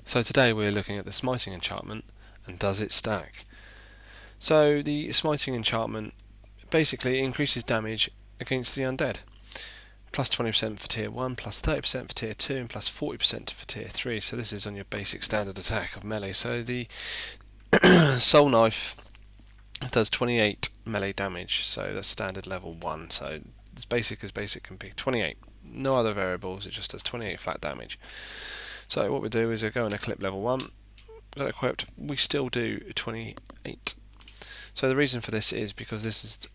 So today we're looking at the SMITE Enchantment and does it stack. So the SMITE Enchantment basically increases damage against the undead. Plus 20% for tier 1, plus 30% for tier 2, and plus 40% for tier 3. So this is on your basic standard attack of melee. So the Soul Knife does 28 melee damage, so that's standard level 1. So as basic can be, 28. No other variables, it just does 28 flat damage. So what we do is we go and equip level 1, got equipped, we still do 28. So the reason for this is because this is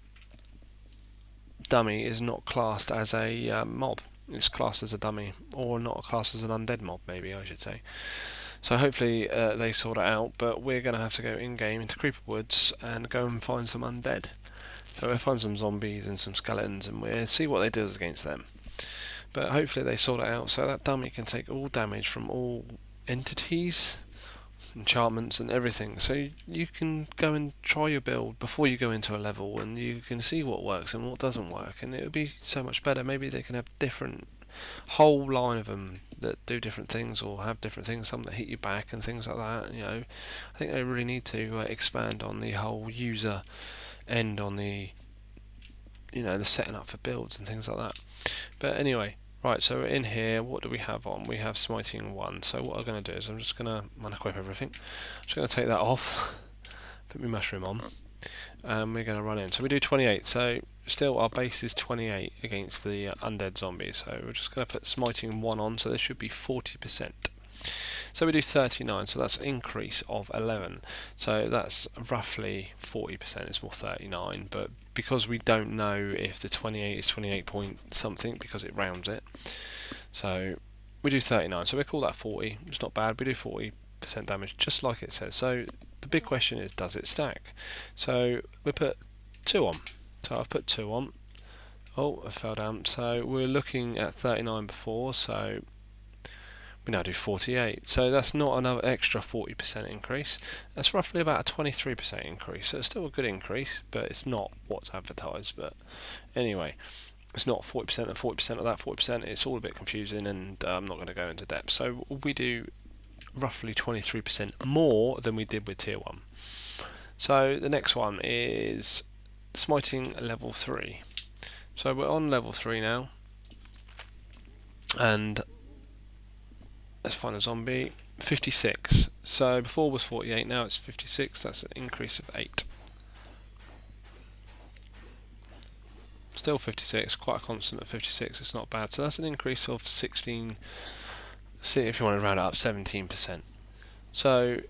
dummy is not classed as a mob. It's classed as a dummy, or not classed as an undead mob, maybe I should say. So hopefully they sort it out, but we're going to have to go in-game into Creeper Woods and go and find some undead. So we'll find some zombies and some skeletons and we'll see what they do against them. But hopefully they sort it out so that dummy can take all damage from all entities, enchantments and everything. So you can go and try your build before you go into a level and you can see what works and what doesn't work, and it would be so much better. Maybe they can have different whole line of them that do different things or have different things, some that hit you back and things like that. You know, I think they really need to expand on the whole user end on the, you know, the setting up for builds and things like that. But anyway, right, so in here, what do we have on? We have smiting 1. So what I'm going to do is I'm just going to unequip everything. I'm just going to take that off, put my mushroom on, and we're going to run in. So we do 28. So still our base is 28 against the undead zombies. So we're just going to put smiting 1 on. So this should be 40%. So we do 39, so that's an increase of 11. So that's roughly 40%, it's more 39, but because we don't know if the 28 is 28 point something because it rounds it, so we do 39, so we call that 40. It's not bad, we do 40% damage just like it says. So the big question is, does it stack? So we put 2 on, so I've put 2 on. Oh, I fell down. So we're looking at 39 before, so we now do 48, so that's not another extra 40% increase. That's roughly about a 23% increase, so it's still a good increase, but it's not what's advertised. But anyway, it's not 40% and 40% of that 40%, it's all a bit confusing, and I'm not going to go into depth. So we do roughly 23% more than we did with tier 1. So the next one is smiting level 3. So we're on level 3 now, and let's find a zombie. 56. So before was 48, now it's 56. That's an increase of 8. Still 56, quite a constant at 56. It's not bad. So that's an increase of 16. See if you want to round it up, 17%. So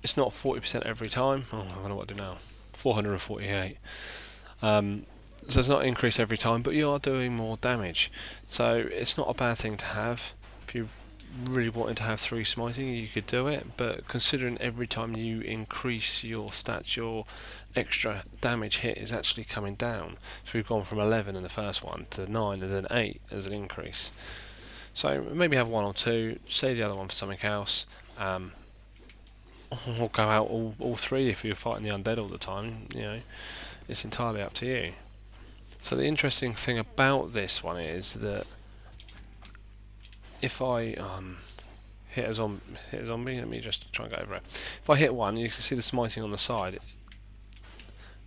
it's not 40% every time. Oh, I wonder what to do now. 448. So it's not an increase every time, but you are doing more damage. So it's not a bad thing to have. If you really wanted to have 3 smiting, you could do it, but considering every time you increase your stats, your extra damage hit is actually coming down. So we've gone from 11 in the first one to 9 and then 8 as an increase. So maybe have 1 or 2, save the other one for something else, or go out all 3 if you're fighting the undead all the time. You know, it's entirely up to you. So the interesting thing about this one is that if I hit a zombie, let me just try and go over it. If I hit one, you can see the smiting on the side.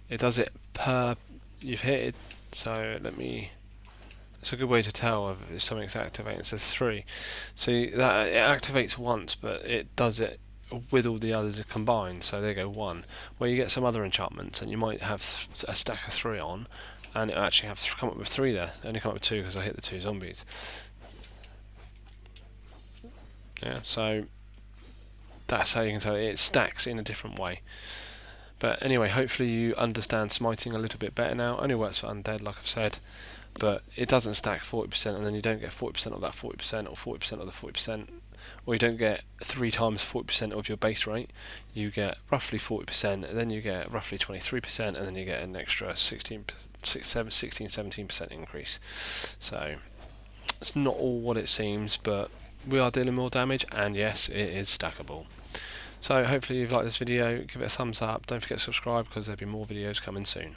It does it per you've hit it. So let me. It's a good way to tell if something's activating. It says 3. So that it activates once, but it does it with all the others combined. So there you go 1. Where you get some other enchantments, and you might have a stack of 3 on, and it actually have come up with 3 there. They only come up with 2 because I hit the 2 zombies. Yeah, so that's how you can tell it stacks in a different way. But anyway, hopefully you understand smiting a little bit better now. Only works for undead, like I've said, but it doesn't stack 40%, and then you don't get 40% of that 40% or 40% of the 40%, or you don't get 3 times 40% of your base rate. You get roughly 40%, and then you get roughly 23%, and then you get an extra 16, 17% increase. So it's not all what it seems, but we are dealing more damage, and yes, it is stackable. So hopefully you've liked this video. Give it a thumbs up, don't forget to subscribe because there'll be more videos coming soon.